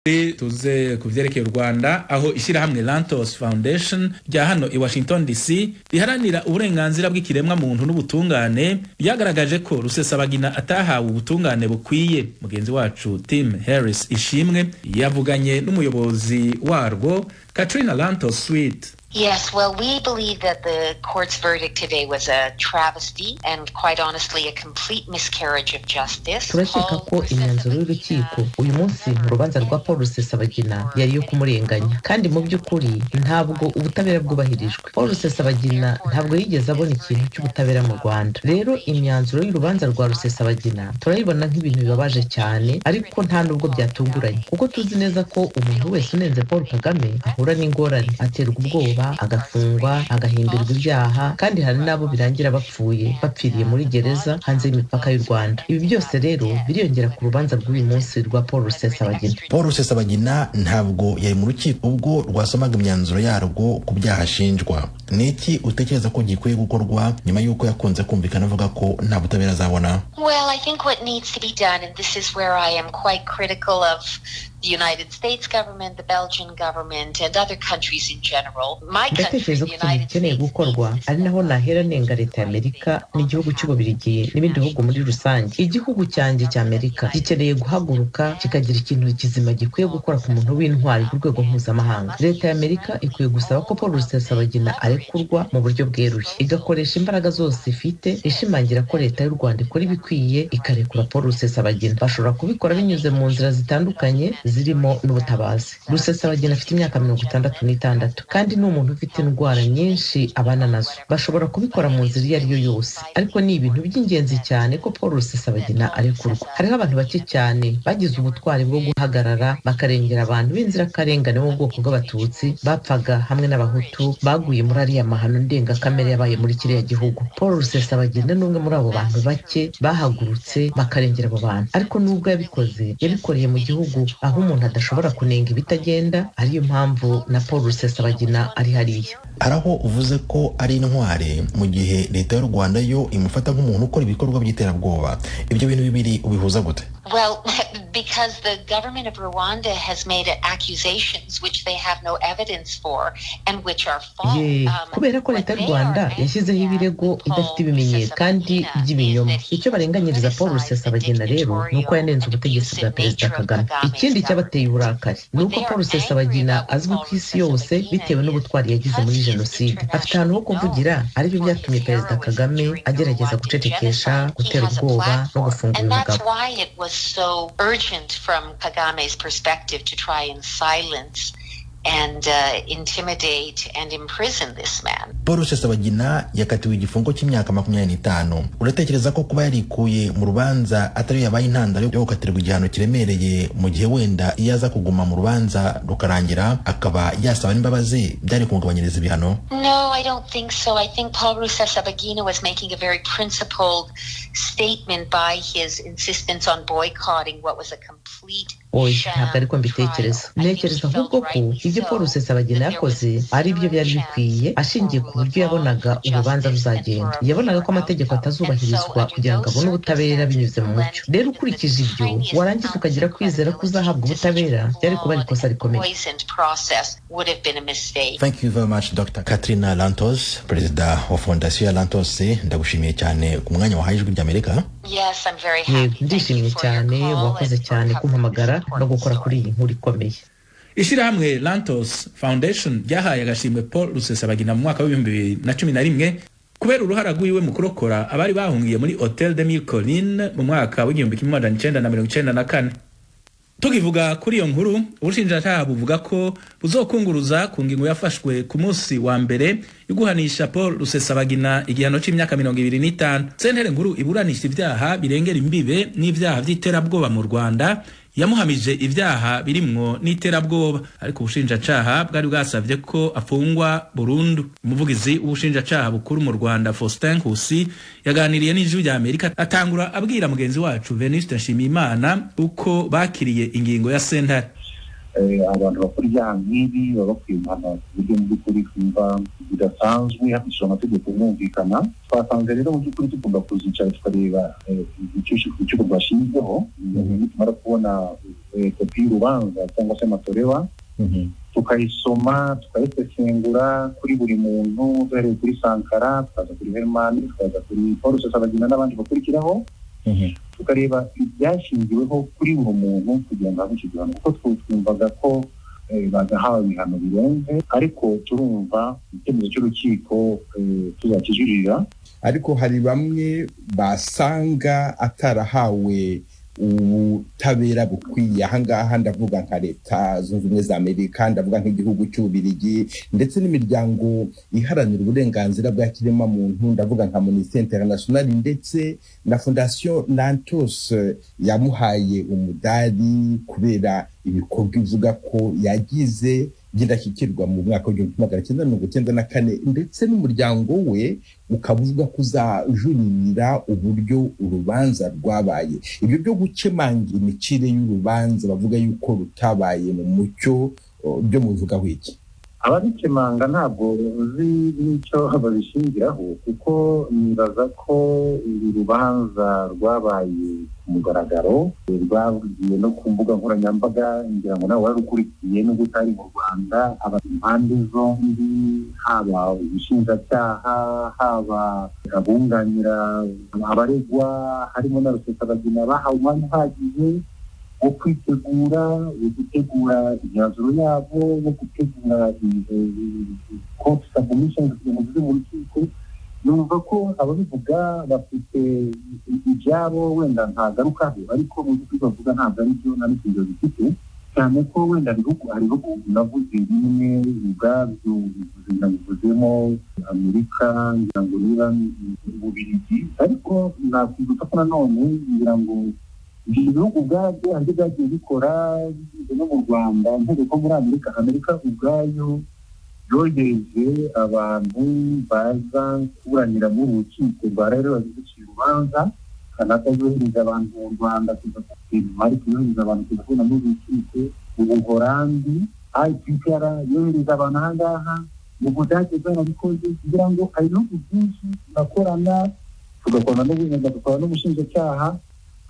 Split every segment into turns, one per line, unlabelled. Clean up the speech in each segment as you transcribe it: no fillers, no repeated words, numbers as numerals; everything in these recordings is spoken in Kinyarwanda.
tuze kuvyerekeye u Rwanda aho ishyirahamwe Lantos Foundation rya hano i Washington DC riharanira uburenganzira bw'ikiremwa muntu n'ubutungane byagaragaje ko Rusesabagina atahawe ubutungane bukwiye. Mugenzi wacu Tim Harris Ishimwe yavuganye n'umuyobozi warwo Katrina Lantos Sweet.
Yes, well, we believe that the court's verdict today was a travesty and, quite honestly, a complete miscarriage of justice.
Turashaka ko imyanzuro y'urukiko uyu munsi mu rubanza rwa Paul Rusesabagina yari yo kumurenganya, kandi mu by'ukuri ntabwo ubutabera bwubahirijwe. Paul Rusesabagina ntabwo yigeze abona ikintu cy'ubutabera mu Rwanda. Rero imyanzuro y'urubanza rwa Rusesabagina turayibona nk'ibintu bibabaje cyane, ariko nta nubwo byatunguranye, kuko tuzi neza ko umuntu wese unenze Paul Kagame ahura n'ingorane, aterwa ubwoba, agafungwa, agahimbirwa ibyaha, kandi hari nabo birangira bapfiriye muri gereza hanze y'imipaka y'u Rwanda. Ibi byose rero biriyongera ku rubanza rw'uyu munsi rwa Paul Rusesabagina.
Paul Rusesabagina ntabwo yari mu rukiko ubwo rwasomaga imyanzuro yarwo ku byaha ashinjwa. Niki utekereza ko gikwiye gukorwa nyuma y'uko yakunze kumvikana avuga ko nta butabera azabona?
Well, I think what needs to be done, and this is where I am quite critical of the United States government, the Belgian government, and other countries in general. My country, the United States,
gukorwa ari naho nahera nenga leta y'Amerika n'igihugu cy'Ububiligi n'ibindi bihugu muri rusange. Igihugu cyanjye cy'Amerika gikeneye guhaguruka kikagira ikintu kizima gikwiye gukora ku muntu w'intwari ku rwego mpuzamahanga. Leta y'Amerika ikwiye gusaba ko Paul Rusesabagina arekurwa mu buryo bweruye, igakoresha imbaraga zose ifite ishimangira ko leta y'u Rwanda ikora ibikwiye ikarekura Paul Rusesabagina. Bashobora kubikora binyuze mu nzira zitandukanye zirimo n'ubutabazi. Rusesabagina afite imyaka 66 kandi ni umuntu ufite indwara nyinshi abana nazo. Bashobora kubikora mu nzira iyo ari yo yose, ariko ni ibintu by'ingenzi cyane ko Paul Rusesabagina arekurwa. Hariho abantu bake cyane bagize ubutwari bwo guhagarara bakarengera abantu b'inzirakarengane mu bwoko bw'Abatutsi bapfaga hamwe n'Abahutu baguye muri ariya mahano ndengakamere yabaye muri kiriya gihugu. Paul Rusesabagina ni umwe muri abo bantu bake bahagurutse bakarengera abo bantu, ariko nubwo yabikoze yabikoreye mu gihugu aho umuntu adashobora kunenga ibitagenda. Ariyo mpamvu na Paul Rusesabagina ari hariya.
Araho uvuze ko ari intware mu gihe leta y'u Rwanda yo imufata nk'umuntu ukora ibikorwa by'iterabwoba. Ibyo bintu bibiri ubihuza gute?
Well, because the government of Rwanda has made accusations which they have no evidence for and which are false.
Kubera ko leta y'u Rwanda yashyizeho ibirego idafite ibimenyetso kandi by'ibinyoma. Icyo barenganyiriza Paul Rusesabagina rero nuko yanenze ubutegetsi bwa Perezida Kagame. Ikindi cyabateye uburakari nuko Paul Rusesabagina azwi ku isi yose bitewe n'ubutwari yagize muri jenoside. Afite ahantu ho kuvugira, aribyo byatumye Perezida Kagame agerageza gucecekesha, gutera ubwoba no gufungura umugabo.
So urgent from Kagame's perspective to try and silence and intimidate and imprison this man.
Paul Rusesabagina yakatiwe igifungo cy'imyaka 25. Uratekereza ko kuba yarikuye mu rubanza atari yabaye intandaro yo gukatirwa igihano kiremereye mu gihe wenda iyaza kuguma mu rubanza rukarangira akaba yasaba n'imbabazi byari kumugabanyiriza ibihano?
No, I don't think so. I think Paul Rusesabagina was making a very principled statement by his insistence on boycotting what was a complete
ntabwo ariko mbitekereza. Ntekereza ahubwo ko ibyo Paul Rusesabagina yakoze ari byo byari bikwiye, ashingiye ku buryo yabonaga urubanza ruzagenda. Yabonaga ko amategeko atazubahirizwa kugira ngo abone ubutabera binyuze mu mucyo. Rero ukurikije ibyo warangiza ukagira kwizera ko uzahabwa ubutabera, byari kuba ari ikosa rikomeye.
Thank you very much, Dr. Katrina Lantos, Perezida wa Fondasiyo ya Lantos. Ndagushimiye cyane ku mwanya wahaye Ijwi ry'Amerika.
Yes, I'm very happy.
Ndishimye cyane, wakoze cyane kumpamagara no gukora kuri iyi nkuru ikomeye.
Ishyirahamwe Lantos Foundation ryahaye agashimwe Paul Rusesabagina mu mwaka wa 2011 kubera uruhara rwiwe mu kurokora abari bahungiye muri Hotel de Mille Collines mu mwaka wa 1994. Tukivuga kuri iyo nkuru, ubushinjacyaha buvuga ko buzokunguruza ku ngingo yafashwe ku munsi wa mbere yo guhanisha Paul Rusesabagina igihano cy'imyaka 25. Sentare nkuru iburanisha ibyaha birengera imbibe n'ibyaha by'iterabwoba mu Rwanda yamuhamije ibyaha birimwo n'iterabwoba, ariko ubushinjacyaha bwari bwasavye ko afungwa burundu. Umuvugizi w'ubushinjacyaha bukuru mu Rwanda Faustin Nkusi yaganiriye n'Ijwi ry'Amerika atangura abwira mugenzi wacu Venuste Nshimiyimana uko bakiriye ingingo ya sentare.
abantu bakora ibyaha nk'ibi baba bakwiye guhanwa ku buryo mu by'ukuri twumva bidasanzwe hakurikijwe amategeko yumvikana. Twasanze rero mu by'ukuri tugomba kuzicara tukareba icyo rwashinzweho tumara kubona kopi y'urubanza cyangwa se amatorewa tukayisoma tukayisesengura kuri buri muntu duhereye kuri Sankara tukaza kuri Herman tukaza kuri Paul Rusesabagina n'abandi bakurikiraho tukareba ibyashingiweho kuri buri muntu kugira ngo haboneke igihano, kuko twumvaga ko bagahawe ibihano birenze, ariko turumva icyemezo cy'urukiko tuzakijurira.
Ariko hari bamwe basanga atarahawe ubutabera bukwiye. Ahangaha ndavuga nka Leta Zunze Ubumwe za Amerika, ndavuga nk'igihugu cy'Ububiligi ndetse n'imiryango iharanira uburenganzira bwa kiremwamuntu, ndavuga nka Amnesty International ndetse na Fondation Lantos yamuhaye umudari kubera ibikorwa ivuga ko yagize by'indashyikirwa mu mwaka wa 1994, ndetse n'umuryango we ukavuga ko uzajuririra uburyo urubanza rwabaye. Ibyo byo gukemanga imicire y'urubanza bavuga yuko rutabaye mu mucyo byo muvugaho iki?
Ababikemanga ntabwo uzi n'icyo babishingiraho, kuko nibaza ko uru rubanza rwabaye ku mugaragaro, rwagiye no ku mbuga nkoranyambaga, ngira ngo nawe warukurikiye n'ubwo utari mu Rwanda. Impande zombi, haba ubushinjacyaha, haba abunganira abaregwa, harimo na Rusesabagina, bahawe umwanya uhagije wo kwitegura, wo gutegura imyanzuro yabo, wo gutegura court submissions mu rukiko. Numva ko ababivuga bafite ibyabo wenda ntagarukaho, ariko mu by'ukuri bavuga ntabwo ari byo nta n'ikingiro bifite, cyane ko wenda hariho navuze bimwe ubwabyo bivuzemo Amerika, ngira ngo niba Ububiligi, ariko nakwibutsa ko nanone ngira ngo ibihugu ubwabyo aribyo byagiye bikora no mu Rwanda, nk'uko muri Amerika ubwayo yohereje abantu baza kuburanira mu rukiko rwa rero baziciye urubanza. Kanada yohereje abantu mu Rwanda kuza Mali yohereje abantu kuza kubona mu rukiko, mu Buholandi IPR yohereje abantu ahangaha, mu Budage barabikoze, kugira ngo hari ibihugu byinshi bakorana, tugakorana n'ubushinjacyaha.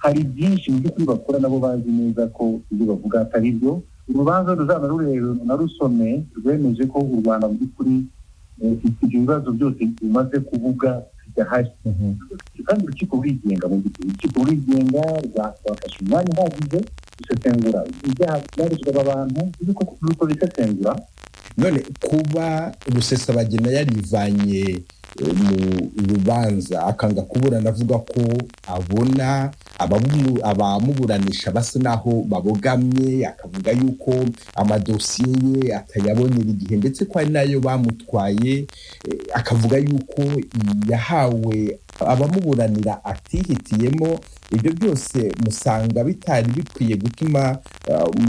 Hari byinshi mu by'ukuri bakora, nabo bazi neza ko ibyo bavuga atari byo. Urubanza ruzaba rureba na rusome rwemeje ko u Rwanda mu by'ukuri ibyo bibazo byose bimaze kuvuga bidahari. Kandi urukiko rurigenga, mu by'ukuri urukiko rurigenga rwafashe umwanya uhagije gusesengura ibyaha byarezwe abantu, uriko bisesengura.
None kuba Rusesabagina yarivanye mu rubanza akanga kuburana, avuga ko abona abamuburanisha basa naho babogamye, akavuga yuko amadosiye ye atayabonera igihe, ndetse ko ari nayo bamutwaye, akavuga yuko yahawe abamuburanira atihitiyemo. Ibyo byose musanga bitari bikwiye gutuma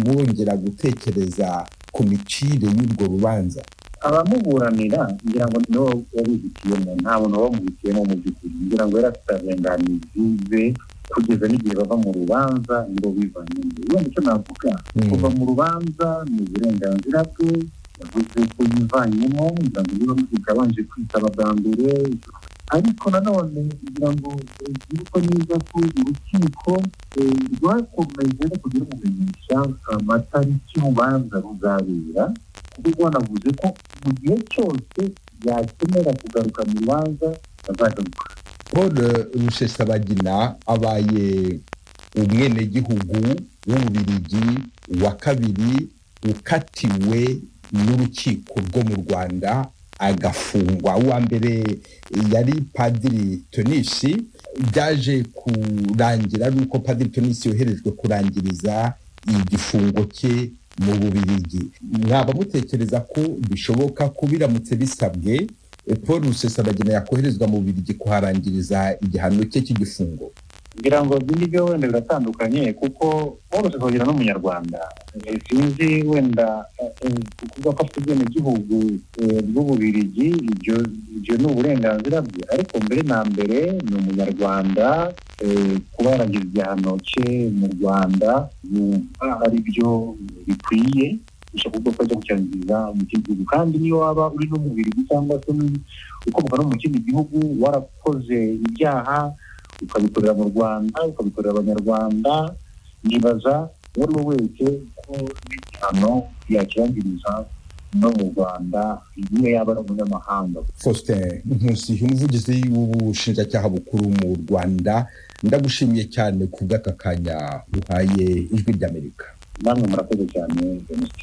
mwongera gutekereza ku micire y'urwo rubanza?
Abamuburanira ngira ngo nibo yabihitiyemo, nta muntu wamubitiyemo mu by'ukuri. Ngira ngo yaratarenganizize kugeza n'igihe bava mu rubanza ngo bivanyemo. Wenda icyo navuga kuva mu rubanza ni uburenganzira bwe, yavuze ko yivanyemo, ngira ngo niba muzikabanje kwitaba bwa mbere. Ariko nanone ngira ngo yuko neza ko urukiko rwakomeje no kugira umumenyesha amatariki y'urubanza ruzabera, kuko wanavuze ko mu gihe cyose yakenera kugaruka mu rubanza azagaruka.
Paul Rusesabagina abaye umwenegihugu w'Ububiligi wa kabiri ukatiwe n'urukiko rwo mu Rwanda agafungwa. Uwa mbere yari Padiri Tonisi. Byaje kurangira nuko Padiri Tonisi yoherejwe kurangiriza igifungo cye mu Bubiligi. Mwaba mutekereza ko bishoboka ko biramutse bisabwe Paul Rusesabagina yakoherezwa mu Bubiligi kuharangiriza igihano cye cy'igifungo?
ngira ngo byo wenda biratandukanye kuko Rusesabagina n'umunyarwanda sinzi wenda kuvuga ko afite ubwenegihugu bw'Ububiligi ibyo ni uburenganzira bwe, ariko mbere na mbere ni umunyarwanda kuba yaragize igihano cye mu Rwanda yumva ari byo bikwiye bishoboka ko ajya gucyangiza mu gihugu, kandi niyo waba uri n'Umubiligi cyangwa se ukomoka no mu kindi gihugu warakoze ibyaha ukabikorera mu Rwanda ukabikorera abanyarwanda, nibaza uwo wese ko igihano yakirangiriza no mu Rwanda niyo yaba ari umunyamahanga.
Faustin Nkusi, umuvugizi w'ubushinjacyaha bukuru mu Rwanda, ndagushimiye cyane ku bw'aka kanya uhaye Ijwi ry'Amerika.
Namwe murakoze cyane.